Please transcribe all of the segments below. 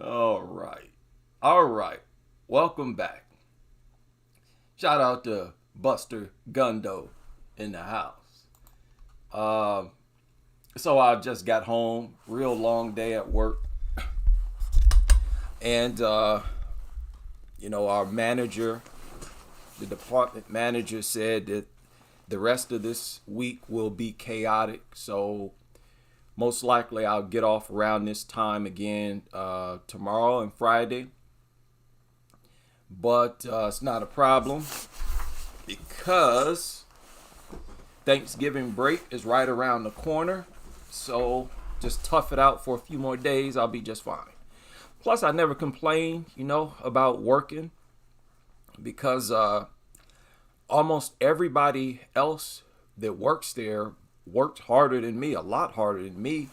All right. All right. Welcome back. Shout out to Buster Gundo in the house. Um, so I just got home, real long day at work, and our manager, the department manager, said that the rest of this week will be chaotic. So most likely I'll get off around this time again tomorrow and Friday. But it's not a problem because Thanksgiving break is right around the corner. So just tough it out for a few more days. I'll be just fine. Plus, I never complain, about working because almost everybody else that works there worked harder than me, a lot harder than me.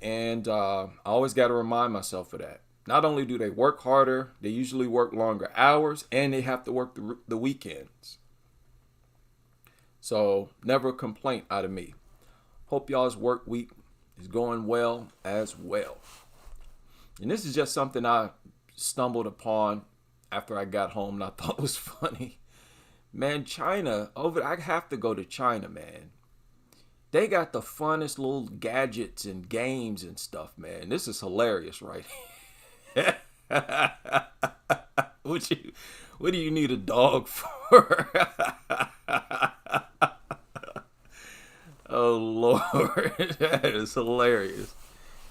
And I always got to remind myself of that. Not only do they work harder, they usually work longer hours and they have to work the weekends. So never a complaint out of me. Hope y'all's work week is going well as well. And this is just something I stumbled upon after I got home and I thought was funny. Man, China, I have to go to China, man. They got the funnest little gadgets and games and stuff, man. This is hilarious, right? what you what do you need a dog for? Oh Lord, that is hilarious.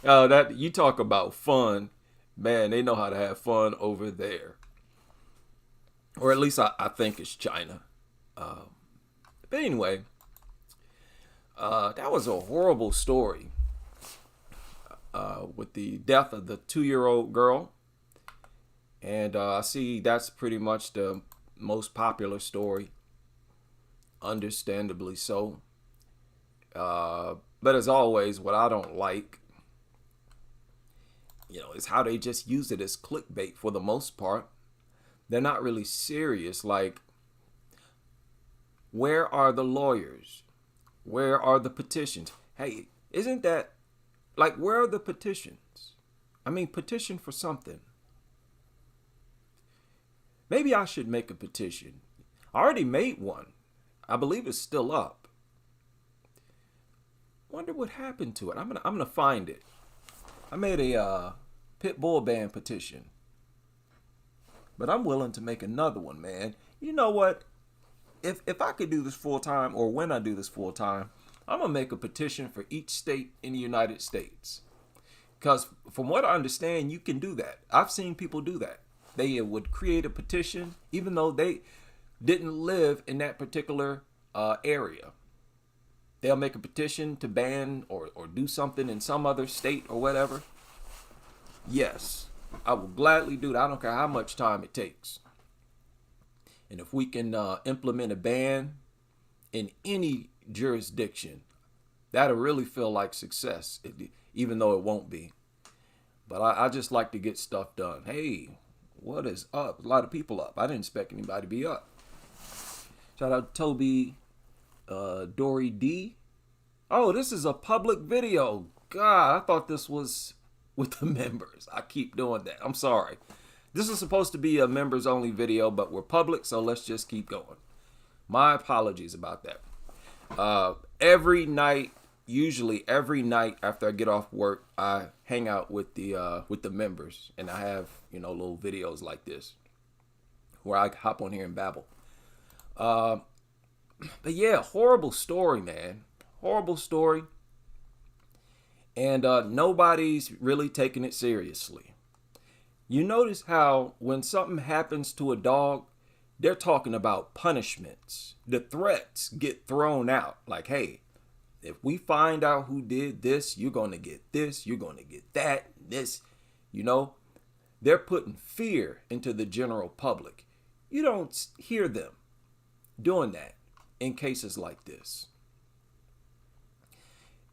Oh, that you talk about fun, man. They know how to have fun over there, or at least I think it's China. But anyway, that was a horrible story with the death of the 2-year-old girl, and I see that's pretty much the most popular story, understandably so. But as always, what I don't like, is how they just use it as clickbait for the most part. They're not really serious. Like, where are the lawyers? Where are the petitions? Hey, isn't that like, where are the petitions? I mean, petition for something. Maybe I should make a petition. I already made one. I believe it's still up. Wonder what happened to it. I'm gonna find it. I made a pit bull ban petition, but I'm willing to make another one, man. You know what? If I could do this full time, or when I do this full time, I'm gonna make a petition for each state in the United States. Because from what I understand, you can do that. I've seen people do that. They would create a petition, even though they didn't live in that particular area. They'll make a petition to ban or do something in some other state or whatever. Yes, I will gladly do that. I don't care how much time it takes. And if we can implement a ban in any jurisdiction, that'll really feel like success, even though it won't be. But I just like to get stuff done. Hey, what is up? A lot of people up. I didn't expect anybody to be up. Shout out to Toby Dory D. Oh, this is a public video. God, I thought this was with the members. I keep doing that. I'm sorry. This is supposed to be a members only video, but we're public, so let's just keep going. My apologies about that. Every night, usually every night after I get off work, I hang out with the members, and I have little videos like this where I hop on here and babble. But yeah, horrible story, man. Horrible story. And nobody's really taking it seriously. You notice how when something happens to a dog, they're talking about punishments. The threats get thrown out. Like, hey, if we find out who did this, you're going to get this, you're going to get that, this, They're putting fear into the general public. You don't hear them doing that in cases like this.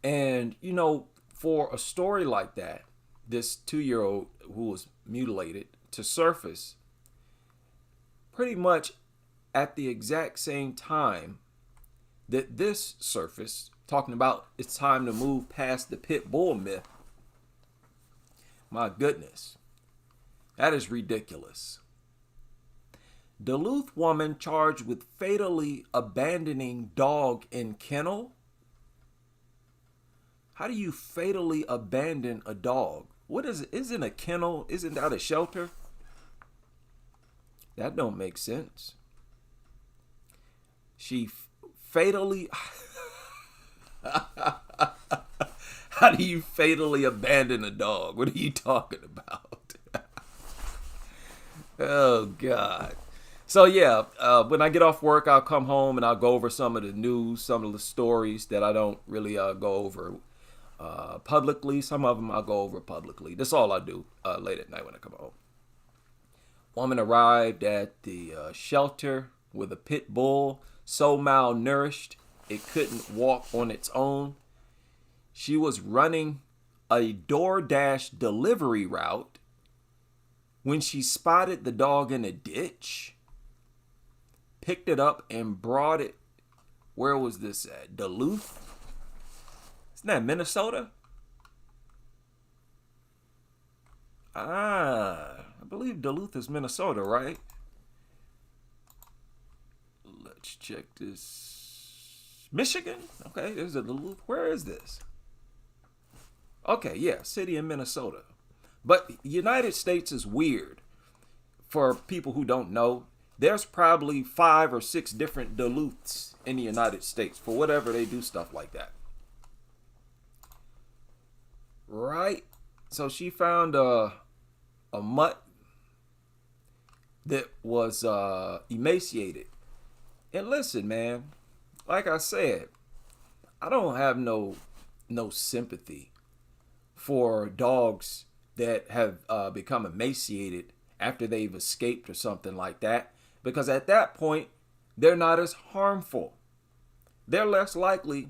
And, for a story like that, this 2-year-old who was mutilated to surface pretty much at the exact same time that this surfaced talking about it's time to move past the pit bull myth. My goodness, that is ridiculous. Duluth woman charged with fatally abandoning dog in kennel. How do you fatally abandon a dog? What is it? Isn't a kennel? Isn't that a shelter? That don't make sense. She fatally... How do you fatally abandon a dog? What are you talking about? Oh, God. So, yeah, when I get off work, I'll come home and I'll go over some of the news, some of the stories that I don't really go over publicly. Some of them I'll go over publicly. That's all I do late at night when I come home. Woman arrived at the shelter with a pit bull so malnourished it couldn't walk on its own. She was running a DoorDash delivery route when she spotted the dog in a ditch, picked it up and brought it. Where was this at? Duluth? Isn't that Minnesota? I believe Duluth is Minnesota, right? Let's check this. Michigan? Okay, there's a Duluth. Where is this? Okay, yeah, city in Minnesota. But United States is weird. For people who don't know, there's probably 5 or 6 different Duluths in the United States for whatever they do stuff like that. Right? So she found a mutt that was emaciated. And listen, man, like I said, I don't have no sympathy for dogs that have become emaciated after they've escaped or something like that, because at that point, they're not as harmful. They're less likely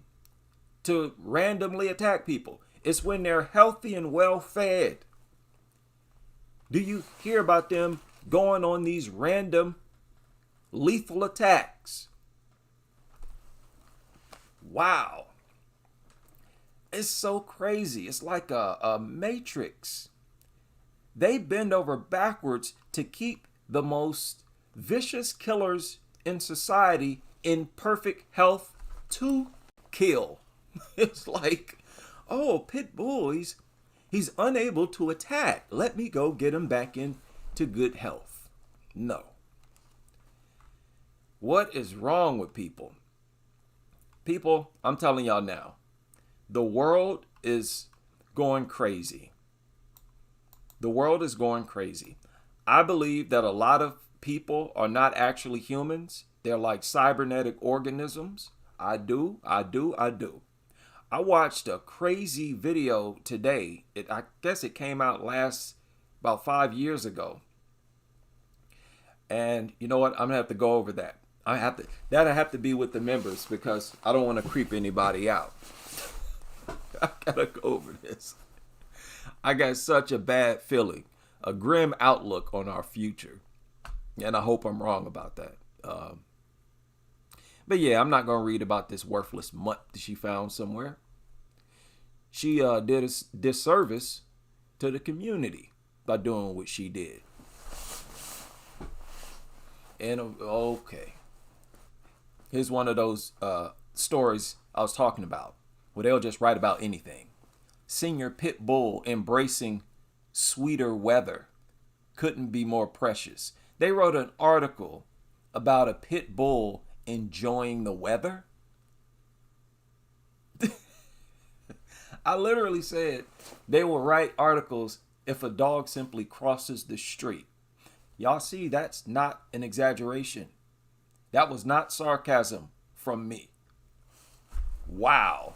to randomly attack people. It's when they're healthy and well fed. Do you hear about them going on these random lethal attacks? Wow. It's so crazy. It's like a matrix. They bend over backwards to keep the most vicious killers in society in perfect health to kill. It's like, oh, pit bull, he's unable to attack. Let me go get him back into good health. No. What is wrong with people? People, I'm telling y'all now, the world is going crazy. The world is going crazy. I believe that a lot of people are not actually humans. They're like cybernetic organisms. I do. I watched a crazy video today. I guess it came out about 5 years ago. And you know what? I'm gonna have to go over that. I have to be with the members because I don't want to creep anybody out. I gotta go over this. I got such a bad feeling, a grim outlook on our future. And I hope I'm wrong about that. But yeah, I'm not going to read about this worthless mutt that she found somewhere. She did a disservice to the community by doing what she did. And okay. Here's one of those stories I was talking about, where they'll just write about anything. Senior pit bull embracing sweeter weather. Couldn't be more precious. They wrote an article about a pit bull enjoying the weather. I literally said they will write articles if a dog simply crosses the street. Y'all see, that's not an exaggeration. That was not sarcasm from me. Wow.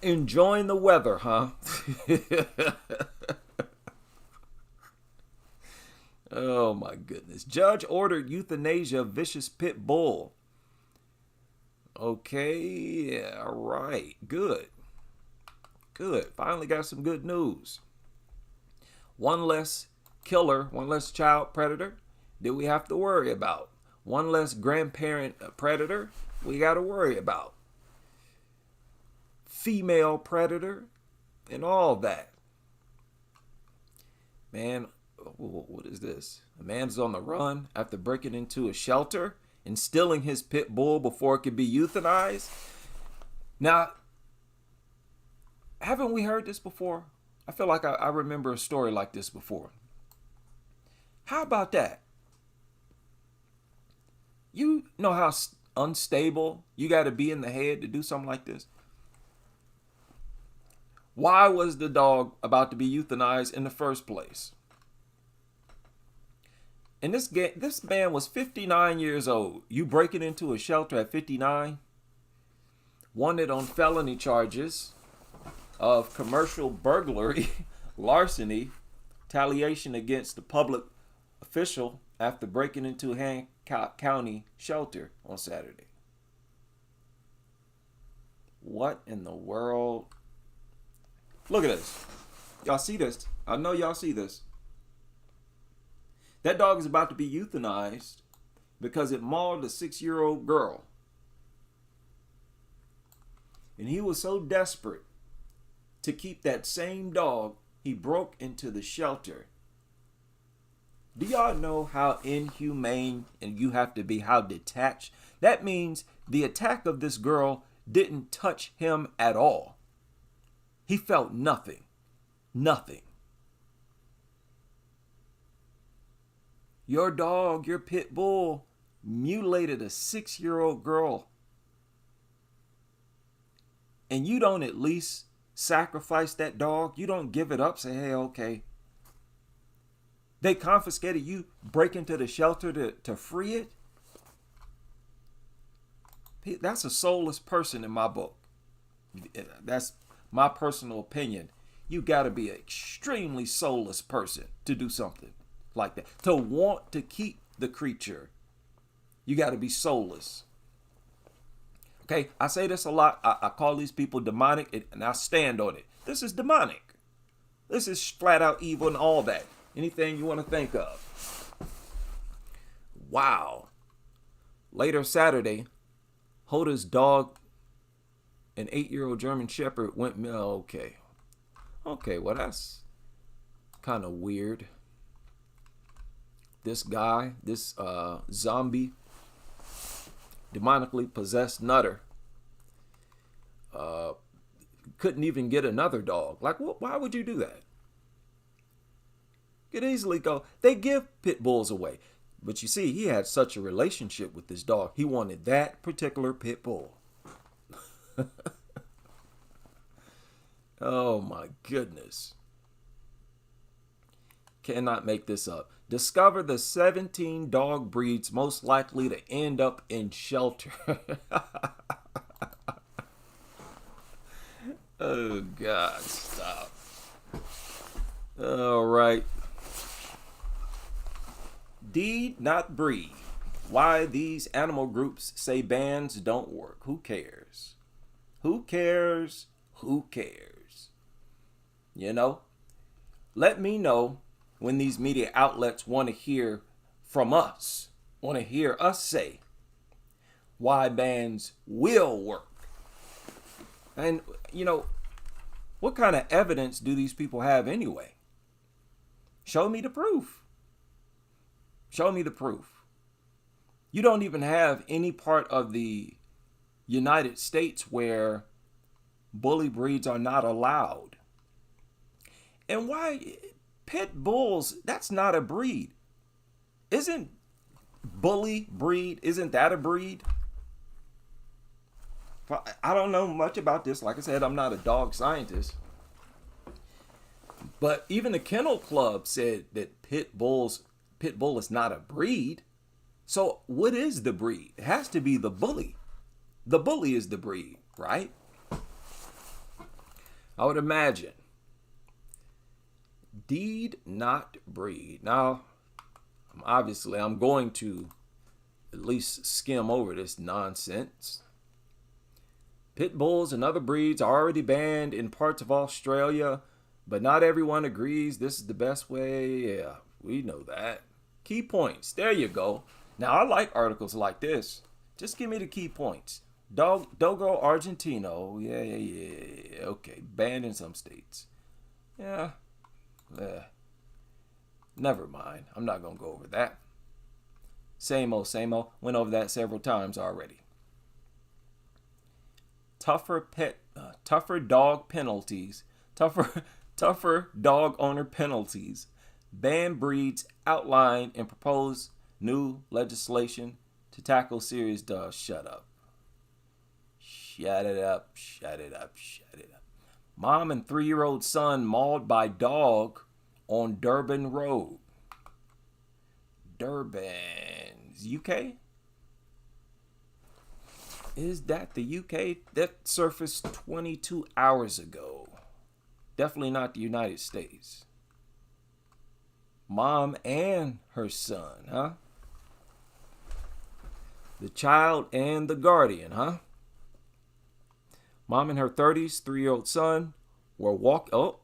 Enjoying the weather, huh? Oh my goodness. Judge ordered euthanasia of vicious pit bull. Okay, yeah, all right. Good. Finally got some good news. One less killer, one less child predator that we have to worry about. One less grandparent predator we got to worry about. female predator, and all that. Man, what is this? A man's on the run after breaking into a shelter and stealing his pit bull before it could be euthanized. Now, haven't we heard this before? I feel like I remember a story like this before. How about that? You know how unstable you got to be in the head to do something like this? Why was the dog about to be euthanized in the first place? And this man was 59 years old. You breaking into a shelter at 59? Wanted on felony charges of commercial burglary, larceny, retaliation against the public official after breaking into a Hancock County shelter on Saturday. What in the world? Look at this. Y'all see this? I know y'all see this. That dog is about to be euthanized because it mauled a 6-year-old girl. And he was so desperate to keep that same dog, he broke into the shelter. Do y'all know how inhumane and you have to be, how detached? That means the attack of this girl didn't touch him at all. He felt nothing. Nothing. Your dog, your pit bull, mutilated a 6-year-old girl. And you don't at least sacrifice that dog. You don't give it up. Say, hey, okay. They confiscated you, break into the shelter to free it. That's a soulless person in my book. That's my personal opinion. You got to be an extremely soulless person to do something like that. To want to keep the creature, you got to be soulless. Okay, I say this a lot. I call these people demonic, and I stand on it. This is demonic. This is flat out evil and all that. Anything you want to think of. Wow. Later Saturday, Hoda's dog, an 8-year-old German Shepherd, went, okay. Okay, well, that's kind of weird. This guy, this zombie, demonically possessed nutter, couldn't even get another dog. Like, why would you do that? Could easily go. They give pit bulls away. But you see, he had such a relationship with this dog. He wanted that particular pit bull. Oh my goodness. Cannot make this up. Discover the 17 dog breeds most likely to end up in shelter. Oh God, stop. All right. Deed, not breed. Why these animal groups say bans don't work. Who cares? Who cares? Who cares? You know? Let me know when these media outlets want to hear from us. Want to hear us say why bans will work. And, you know, what kind of evidence do these people have anyway? Show me the proof. Show me the proof. You don't even have any part of the United States where bully breeds are not allowed. And why pit bulls, that's not a breed. Isn't bully breed, isn't that a breed? I don't know much about this. Like I said, I'm not a dog scientist. But even the Kennel Club said that pit bull is not a breed. So what is the breed? It has to be the bully. The bully is the breed, right? I would imagine. Deed, not breed. Now, obviously, I'm going to at least skim over this nonsense. Pit bulls and other breeds are already banned in parts of Australia, but not everyone agrees this is the best way. Yeah, we know that. Key points. There you go. Now, I like articles like this. Just give me the key points. Dogo Argentino. Yeah. Okay, banned in some states. Yeah. Never mind. I'm not gonna go over that. Same old, same old. Went over that several times already. Tougher dog penalties. Tougher dog owner penalties. Ban breeds outlined in proposed new legislation to tackle serious dogs. Shut up. Shut it up. Shut it up. Shut it up. Mom and 3-year-old son mauled by dog on Durban Road. Durban, UK? Is that the UK? That surfaced 22 hours ago. Definitely not the United States. Mom and her son, huh? The child and the guardian, huh? Mom in her 30s, 3-year-old son were Oh.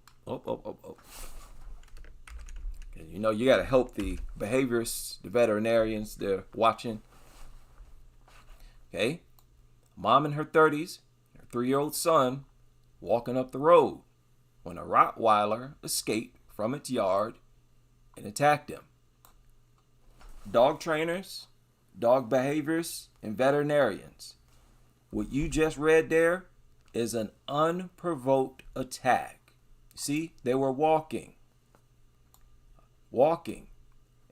You know, you got to help the behaviorists, the veterinarians, they're watching. Okay. Mom in her 30s, her 3-year-old son walking up the road when a Rottweiler escaped from its yard and attacked him. Dog trainers, dog behaviorists, and veterinarians. What you just read there is an unprovoked attack. See, they were walking,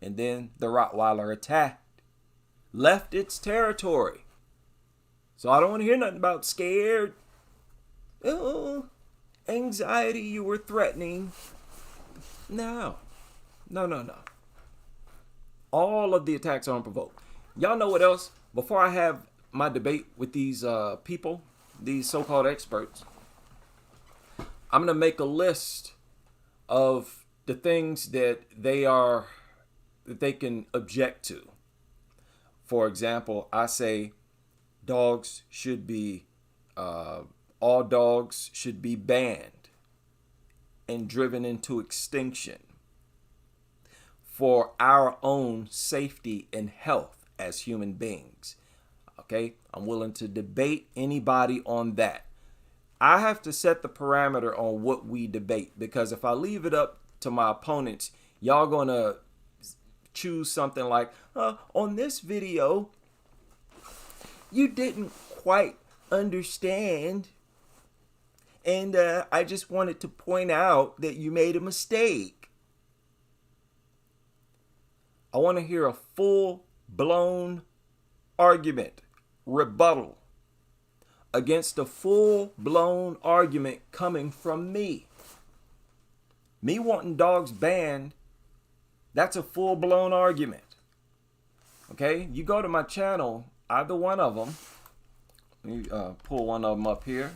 and then the Rottweiler attacked, left its territory. So I don't want to hear nothing about scared. Oh, anxiety, you were threatening. No. All of the attacks are unprovoked. Y'all know what else? Before I have my debate with these people, these so-called experts, I'm going to make a list of the things that they can object to. For example, I say dogs should be, all dogs should be banned and driven into extinction for our own safety and health as human beings. Okay, I'm willing to debate anybody on that. I have to set the parameter on what we debate, because if I leave it up to my opponents, y'all gonna choose something like, on this video, you didn't quite understand, and I just wanted to point out that you made a mistake. I want to hear a full-blown argument, rebuttal against a full-blown argument coming from me. Me wanting dogs banned, that's a full-blown argument. Okay, you go to my channel, either one of them. Let me pull one of them up here.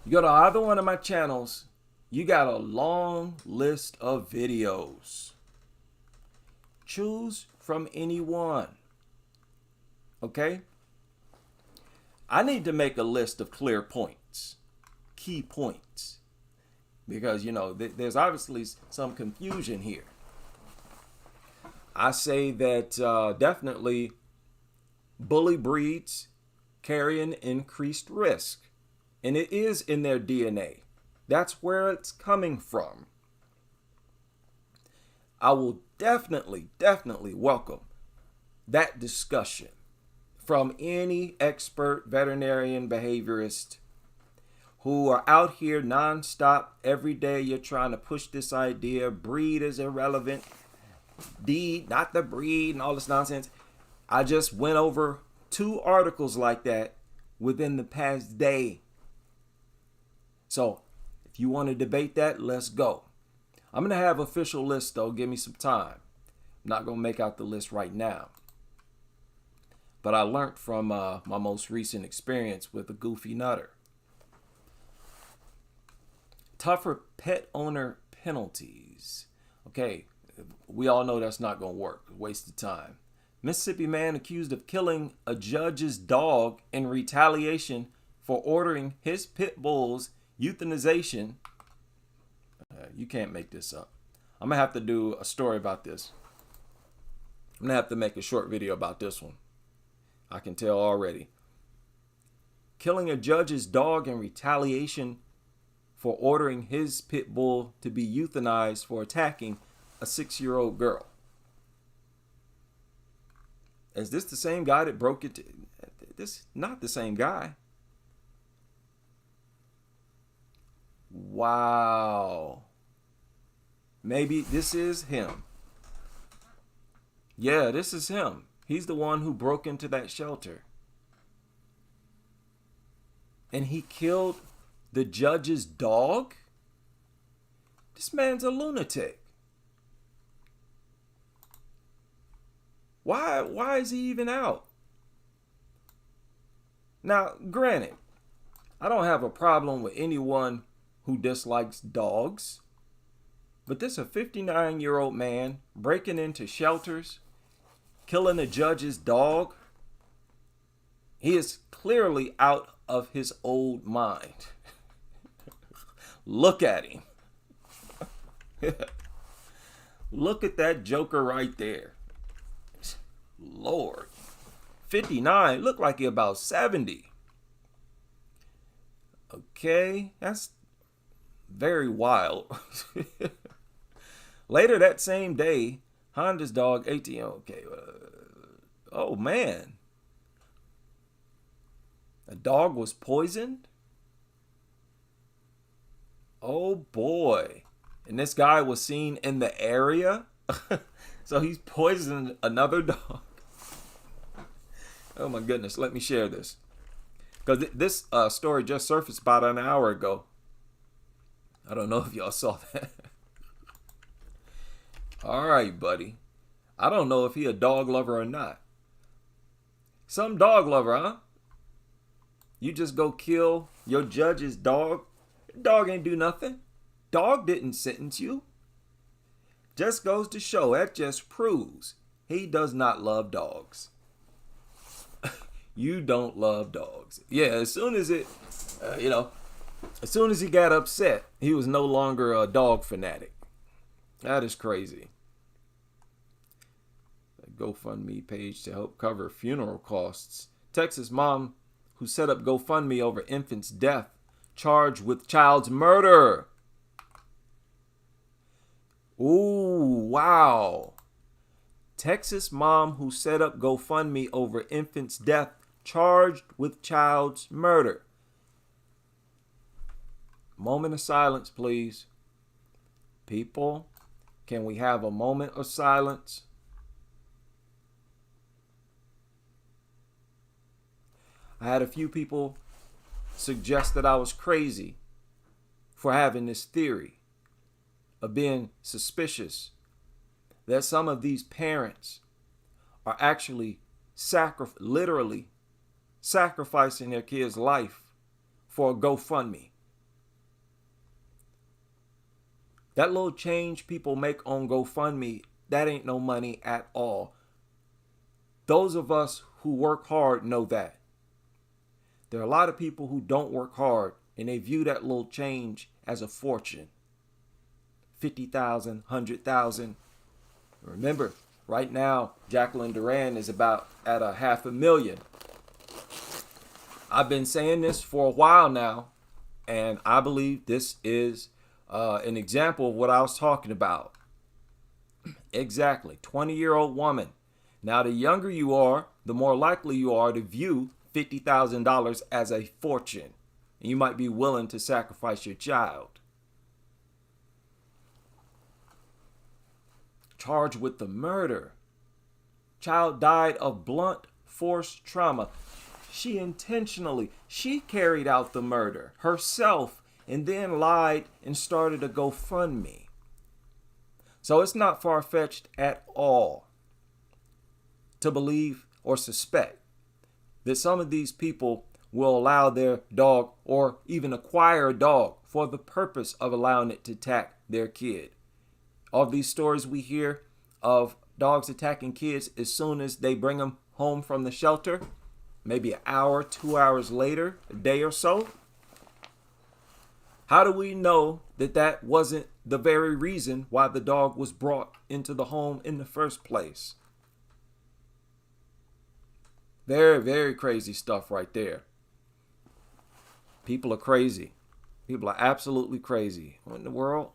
You go to either one of my channels, you got a long list of videos. Choose from any one. Okay? I need to make a list of clear points, key points, because, you know, there's obviously some confusion here. I say that definitely bully breeds carry an increased risk, and it is in their DNA. That's where it's coming from. I will definitely welcome that discussion from any expert veterinarian behaviorist who are out here nonstop every day. You're trying to push this idea, breed is irrelevant, deed, not the breed, and all this nonsense. I just went over 2 articles like that within the past day. So if you want to debate that, let's go. I'm going to have official lists, though. Give me some time. I'm not going to make out the list right now. But I learned from my most recent experience with a goofy nutter. Tougher pet owner penalties. Okay, we all know that's not going to work. Waste of time. Mississippi man accused of killing a judge's dog in retaliation for ordering his pit bull's euthanization. You can't make this up. I'm going to have to do a story about this. I'm going to have to make a short video about this one. I can tell already. Killing a judge's dog in retaliation for ordering his pit bull to be euthanized for attacking a 6-year-old girl. Is this the same guy that broke it? This not the same guy. Wow. Maybe this is him. Yeah, this is him. He's the one who broke into that shelter. And he killed the judge's dog? This man's a lunatic. Why is he even out? Now, granted, I don't have a problem with anyone who dislikes dogs. But this a 59-year-old man breaking into shelters, killing a judge's dog. He is clearly out of his old mind. Look at him. Look at that joker right there. Lord. 59, look like he about 70. Okay, that's very wild. Later that same day, Honda's dog, 18, okay. Oh, man. A dog was poisoned? Oh, boy. And this guy was seen in the area? So he's poisoned another dog. Oh, my goodness. Let me share this. Because this story just surfaced about an hour ago. I don't know if y'all saw that. All right, buddy. I don't know if he a dog lover or not. Some dog lover, huh? You just go kill your judge's dog? Dog ain't do nothing. Dog didn't sentence you. Just goes to show, that just proves he does not love dogs. You don't love dogs. Yeah, as soon as it, as soon as he got upset, he was no longer a dog fanatic. That is crazy. A GoFundMe page to help cover funeral costs. Texas mom who set up GoFundMe over infant's death, charged with child's murder. Ooh, wow. Texas mom who set up GoFundMe over infant's death, charged with child's murder. Moment of silence, please. People, can we have a moment of silence? I had a few people suggest that I was crazy for having this theory of being suspicious that some of these parents are actually literally sacrificing their kid's life for a GoFundMe. That little change people make on GoFundMe, that ain't no money at all. Those of us who work hard know that. There are a lot of people who don't work hard and they view that little change as a fortune. 50,000, 100,000. Remember, right now, Jacqueline Duran is about at $500,000. I've been saying this for a while now, and I believe this is an example of what I was talking about. Exactly. 20-year-old woman. Now, the younger you are, the more likely you are to view $50,000 as a fortune. And you might be willing to sacrifice your child. Charged with the murder. Child died of blunt force trauma. She carried out the murder herself and then lied and started a GoFundMe. So it's not far-fetched at all to believe or suspect that some of these people will allow their dog or even acquire a dog for the purpose of allowing it to attack their kid. All these stories we hear of dogs attacking kids as soon as they bring them home from the shelter, maybe an hour, 2 hours later, a day or so. How do we know that that wasn't the very reason why the dog was brought into the home in the first place? Very, very crazy stuff right there. People are crazy. People are absolutely crazy. What in the world?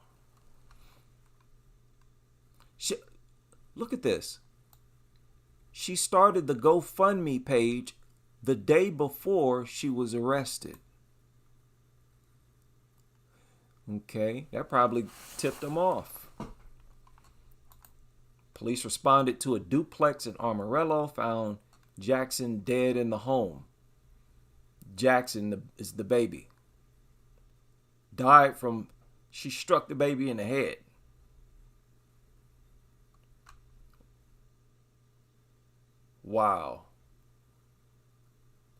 Look at this. She started the GoFundMe page the day before she was arrested. Okay, that probably tipped them off. Police responded to a duplex in Amarillo, found Jackson dead in the home. Jackson is the baby. Died from, she struck the baby in the head. Wow.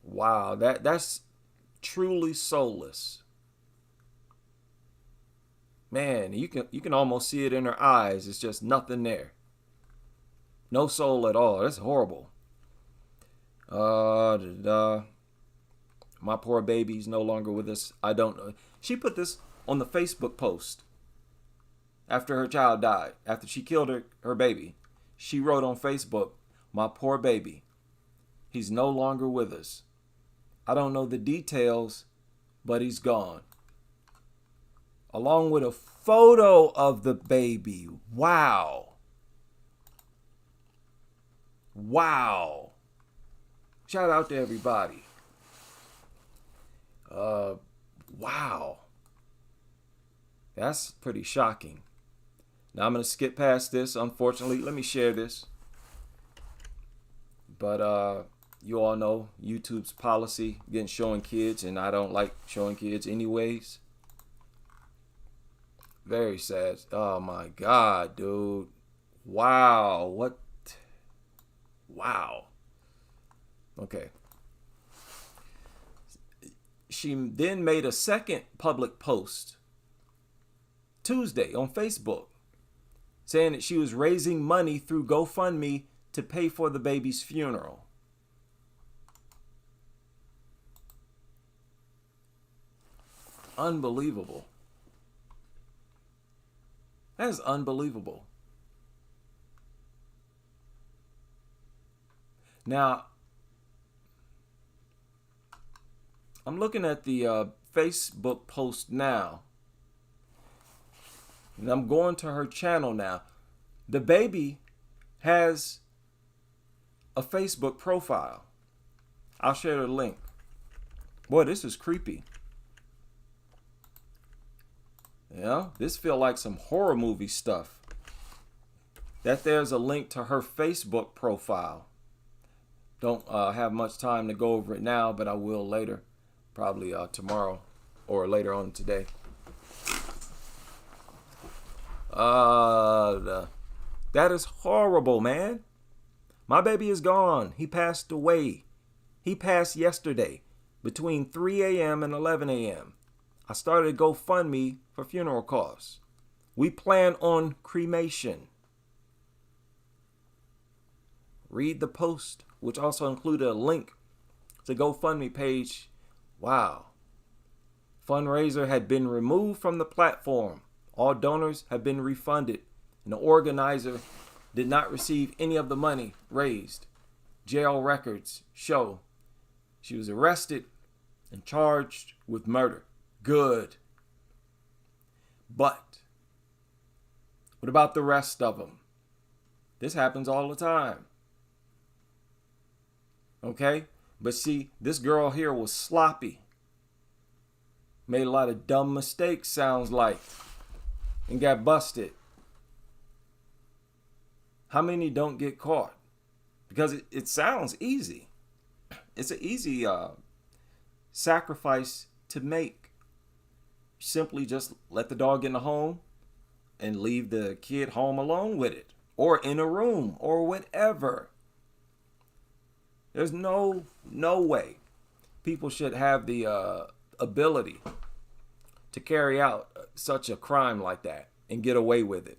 Wow, that's truly soulless. Man, you can almost see it in her eyes. It's just nothing there. No soul at all. That's horrible. My poor baby's no longer with us. I don't know. She put this on the Facebook post after her child died. After she killed her baby. She wrote on Facebook, "My poor baby. He's no longer with us. I don't know the details, but he's gone." Along with a photo of the baby. Wow. Wow. Shout out to everybody. Wow. That's pretty shocking. Now I'm going to skip past this. Unfortunately, let me share this. But you all know YouTube's policy against showing kids, and I don't like showing kids anyways. Very sad. Oh my God, dude. Wow. What? Wow. Okay. She then made a second public post Tuesday on Facebook saying that she was raising money through GoFundMe to pay for the baby's funeral. Unbelievable. That is unbelievable. Now, I'm looking at the Facebook post now. And I'm going to her channel now. The baby has a Facebook profile. I'll share the link. Boy, this is creepy. Yeah, this feel like some horror movie stuff. That there's a link to her Facebook profile. Don't have much time to go over it now, but I will later. Probably tomorrow or later on today. That is horrible, man. My baby is gone. He passed away. He passed yesterday between 3 a.m. and 11 a.m. I started a GoFundMe for funeral costs. We plan on cremation. Read the post, which also included a link to GoFundMe page. Wow. Fundraiser had been removed from the platform. All donors have been refunded, and the organizer did not receive any of the money raised. Jail records show she was arrested and charged with murder. Good. But what about the rest of them? This happens all the time. Okay? But see, this girl here was sloppy. Made a lot of dumb mistakes, sounds like, and got busted. How many don't get caught? Because it sounds easy. It's an easy sacrifice to make. Simply just let the dog in the home and leave the kid home alone with it, or in a room, or whatever. There's no way people should have the ability to carry out such a crime like that and get away with it.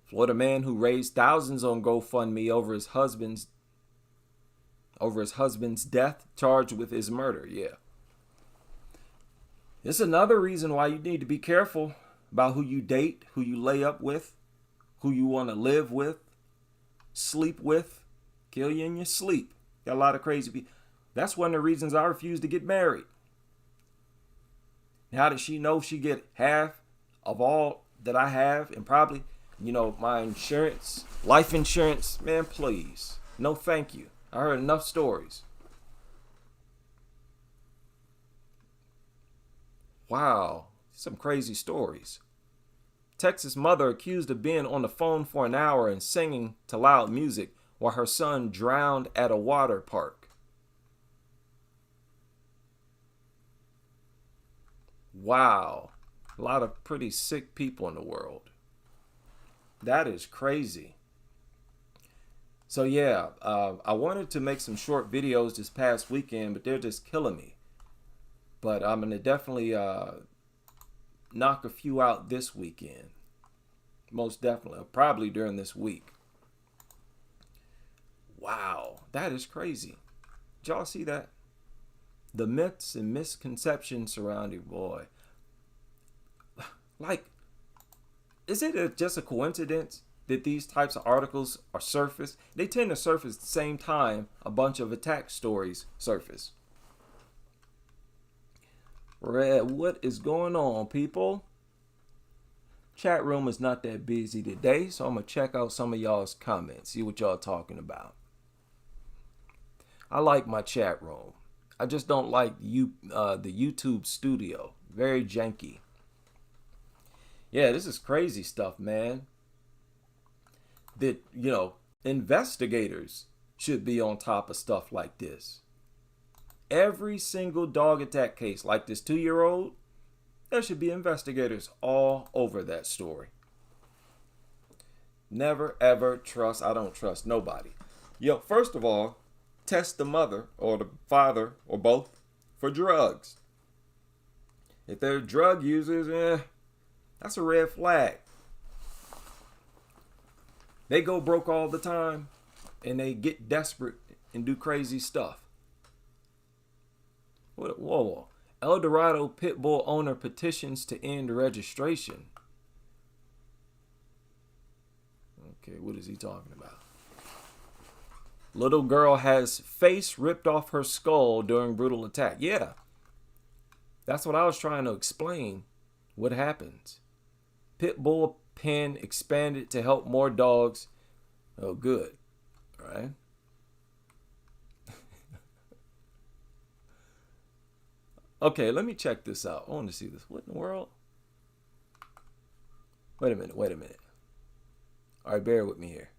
Florida man who raised thousands on GoFundMe over his husband's death, charged with his murder. Yeah. It's another reason why you need to be careful about who you date, who you lay up with, who you want to live with. sleep with, kill you in your sleep. Got a lot of crazy people. That's one of the reasons I refuse to get married. How does she know she get half of all that I have, and probably, my insurance, life insurance? Man, please. No, thank you. I heard enough stories. Wow, some crazy stories. Texas mother accused of being on the phone for an hour and singing to loud music while her son drowned at a water park. Wow, a lot of pretty sick people in the world. That is crazy. So yeah, I wanted to make some short videos this past weekend, but they're just killing me. But I'm going to definitely knock a few out this weekend. Most definitely. Probably during this week. Wow, that is crazy. Did y'all see that? The myths and misconceptions surrounding boy. Like, is it just a coincidence that these types of articles are surfaced? They tend to surface at the same time a bunch of attack stories surface. Red, what is going on, people? Chat room is not that busy today, so I'm going to check out some of y'all's comments, see what y'all talking about. I like my chat room. I just don't like the YouTube studio. Very janky. Yeah, this is crazy stuff, man. That, investigators should be on top of stuff like this. Every single dog attack case, like this 2-year-old, there should be investigators all over that story. Never, ever trust. I don't trust nobody. First of all, test the mother or the father or both for drugs. If they're drug users, that's a red flag. They go broke all the time and they get desperate and do crazy stuff. Whoa. El Dorado pit bull owner petitions to end registration. Okay, what is he talking about? Little girl has face ripped off her skull during brutal attack. Yeah, that's what I was trying to explain. What happens? Pit bull pen expanded to help more dogs. Oh, good. All right. Okay, let me check this out. I want to see this. What in the world? Wait a minute. All right, bear with me here.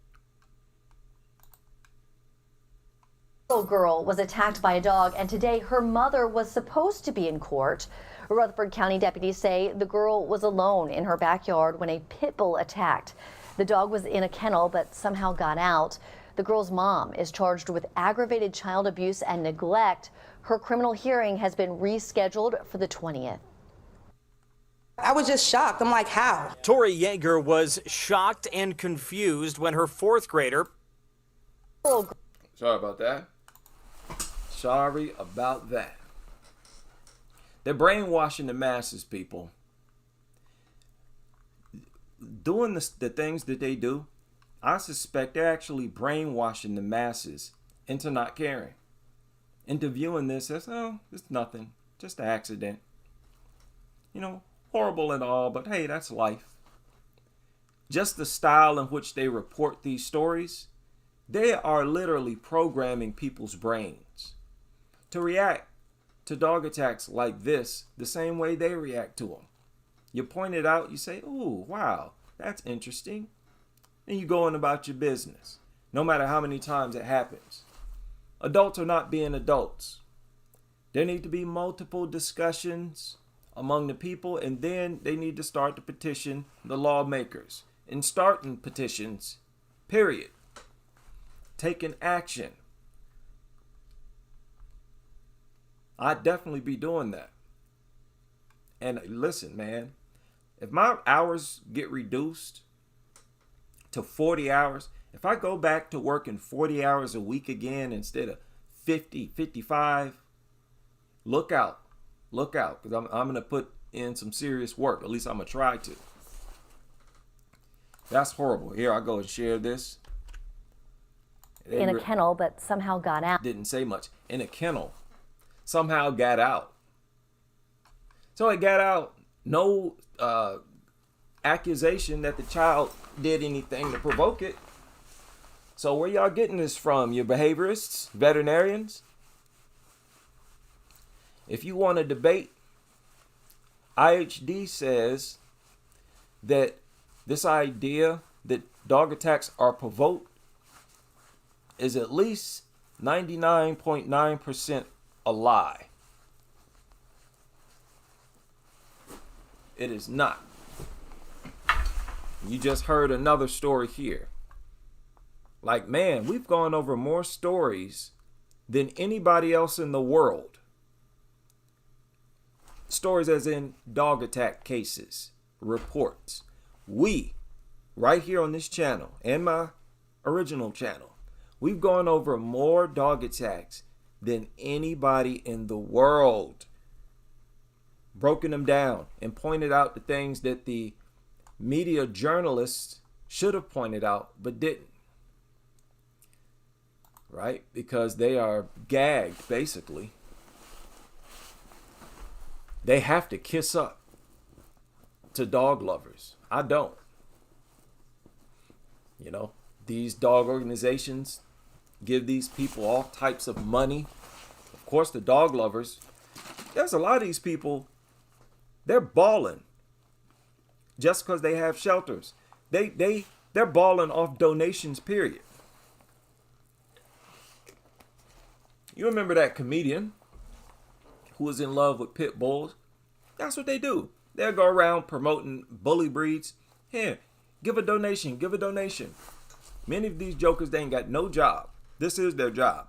Little girl was attacked by a dog, and today her mother was supposed to be in court. Rutherford County deputies say the girl was alone in her backyard when a pit bull attacked. The dog was in a kennel but somehow got out. The girl's mom is charged with aggravated child abuse and neglect. Her criminal hearing has been rescheduled for the 20th. I was just shocked. I'm like, how? Tori Yeager was shocked and confused when her 4th grader... Sorry about that. Sorry about that. They're brainwashing the masses, people. Doing the things that they do, I suspect they're actually brainwashing the masses into not caring. Into viewing this as, it's nothing. Just an accident. Horrible and all, but hey, that's life. Just the style in which they report these stories, they are literally programming people's brains to react to dog attacks like this the same way they react to them. You point it out, you say, ooh, wow, that's interesting. And you go on about your business, no matter how many times it happens. Adults are not being adults. There need to be multiple discussions among the people, and then they need to start to petition the lawmakers. And starting petitions, period. Taking action. I'd definitely be doing that. And listen, man, if my hours get reduced to 40 hours, if I go back to working 40 hours a week again instead of 50, 55, look out, because I'm going to put in some serious work. At least I'm going to try to. That's horrible. Here I go and share this. in a kennel, but somehow got out. Didn't say much. In a kennel. Somehow got out. So it got out. No accusation that the child did anything to provoke it. So where y'all getting this from? Your behaviorists? Veterinarians? If you want to debate, IHD says that this idea that dog attacks are provoked is at least 99.9% a lie. It is not. You just heard another story here. Like, man, we've gone over more stories than anybody else in the world. Stories as in dog attack cases, reports. We, right here on this channel and my original channel, we've gone over more dog attacks than anybody in the world. Broken them down and pointed out the things that the media journalists should have pointed out but didn't. Right? Because they are gagged, basically. They have to kiss up to dog lovers. I don't. You know, these dog organizations give these people all types of money. Of course, the dog lovers, there's a lot of these people, they're balling just because they have shelters. They're balling off donations, period. You remember that comedian who was in love with pit bulls? That's what they do. They'll go around promoting bully breeds. Here, give a donation, give a donation. Many of these jokers, they ain't got no job. This is their job.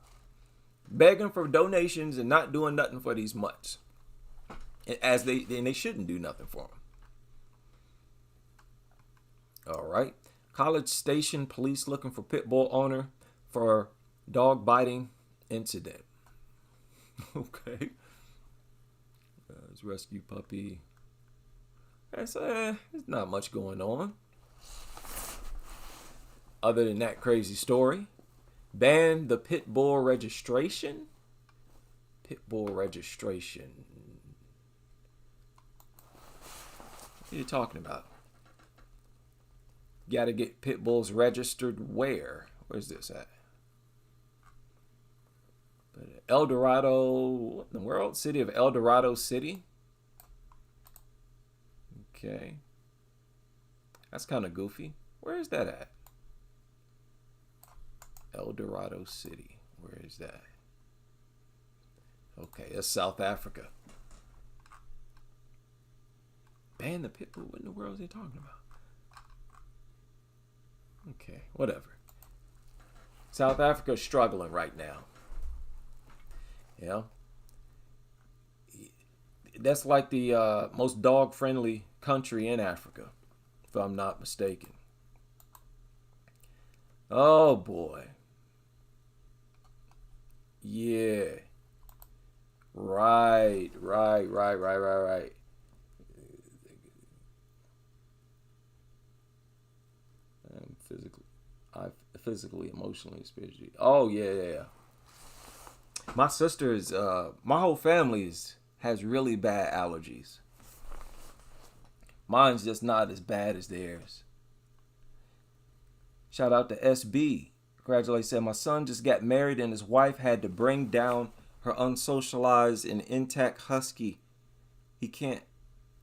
Begging for donations and not doing nothing for these mutts. As they shouldn't do nothing for them. All right. College Station police looking for pit bull owner for dog biting incident. Okay. It's rescue puppy. There's not much going on. Other than that crazy story. Ban the pit bull registration. Pit bull registration. What are you talking about? You got to get pit bulls registered where? Where's this at? El Dorado, what in the world? City of El Dorado City. Okay. That's kind of goofy. Where is that at? El Dorado City. Where is that? Okay, that's South Africa. Ban the pit bull. What in the world is he talking about? Okay, whatever. South Africa's struggling right now. You know? That's like the most dog-friendly country in Africa, if I'm not mistaken. Oh, boy. Yeah. Right. Physically, emotionally, spiritually. Oh, yeah. My sister's, my whole family's has really bad allergies. Mine's just not as bad as theirs. Shout out to SB. Congratulations. Said my son just got married and his wife had to bring down her unsocialized and intact husky. He can't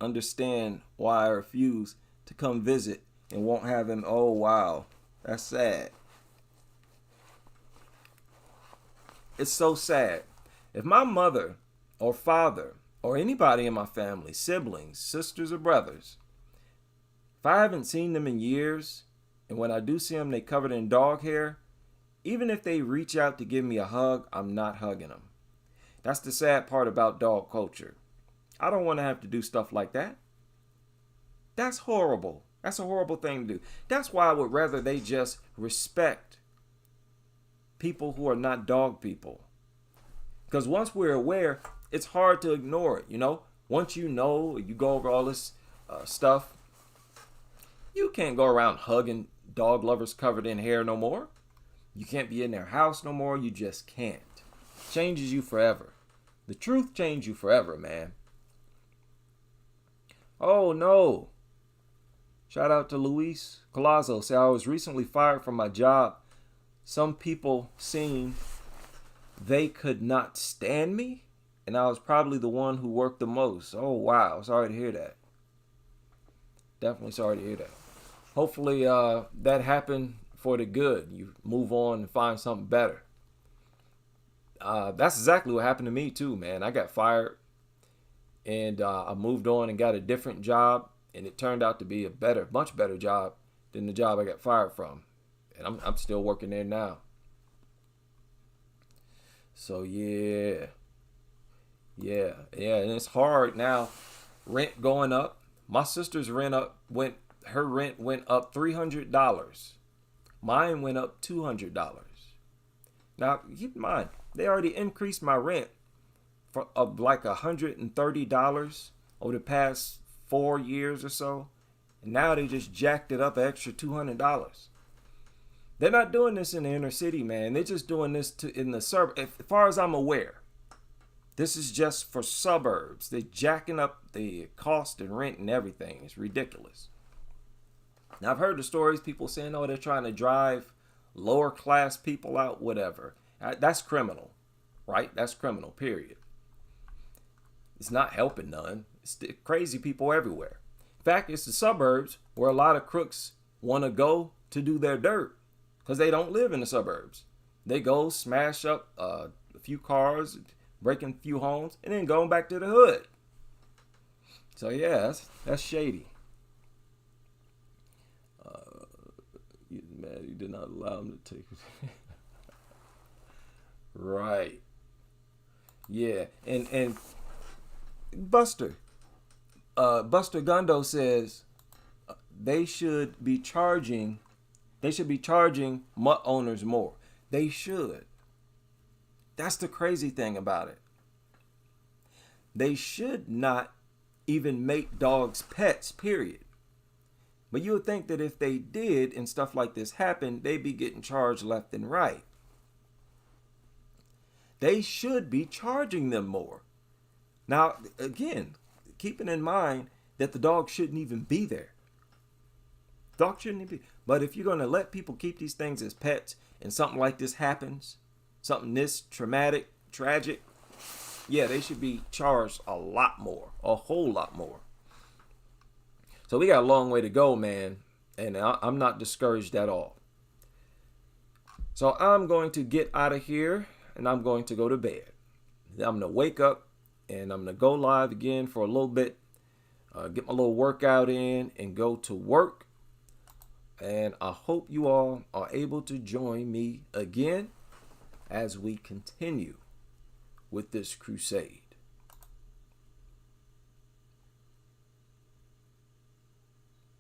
understand why I refuse to come visit and won't have him. Oh, wow. That's sad. It's so sad. If my mother or father or anybody in my family, siblings, sisters or brothers, if I haven't seen them in years, and when I do see them, they covered in dog hair, even if they reach out to give me a hug, I'm not hugging them. That's the sad part about dog culture. I don't want to have to do stuff like that. That's horrible. That's a horrible thing to do. That's why I would rather they just respect people who are not dog people. Because once we're aware, it's hard to ignore it, you know? Once you know, you go over all this stuff, you can't go around hugging dog lovers covered in hair no more. You can't be in their house no more. You just can't. Changes you forever. The truth changed you forever, man. Oh, no. Shout out to Luis Colazo. Say, I was recently fired from my job. Some people seemed they could not stand me, and I was probably the one who worked the most. Oh, wow. Sorry to hear that. Definitely sorry to hear that. Hopefully that happened for the good. You move on and find something better. That's exactly what happened to me too, man. I got fired, and I moved on and got a different job, and it turned out to be a much better job than the job I got fired from. And I'm still working there now. So yeah, and it's hard now. Rent going up. My sister's her rent went up $300. Mine went up $200. Now keep in mind, they already increased my rent for like $130 over the past 4 years or so, and now they just jacked it up an extra $200. They're not doing this in the inner city, man. They're just doing this in the suburbs. As far as I'm aware, this is just for suburbs. They're jacking up the cost and rent and everything. It's ridiculous. Now, I've heard the stories, people saying, oh, they're trying to drive lower class people out, whatever. That's criminal, right? That's criminal, period. It's not helping none. It's crazy people everywhere. In fact, it's the suburbs where a lot of crooks want to go to do their dirt because they don't live in the suburbs. They go smash up a few cars, breaking a few homes, and then going back to the hood. So yeah, that's shady. He's mad he did not allow him to take it. Right. Yeah, and Buster Gundo says they should be charging mutt owners more. They should. That's the crazy thing about it. They should not even make dogs pets, period. But you would think that if they did and stuff like this happened, they'd be getting charged left and right. They should be charging them more. Now, again, keeping in mind that the dog shouldn't even be there. Dog shouldn't even be. But if you're going to let people keep these things as pets and something like this happens, something this traumatic, tragic, yeah, they should be charged a lot more, a whole lot more. So we got a long way to go, man, and I'm not discouraged at all. So I'm going to get out of here, and I'm going to go to bed. I'm going to wake up, and I'm going to go live again for a little bit, get my little workout in, and go to work. And I hope you all are able to join me again as we continue with this crusade.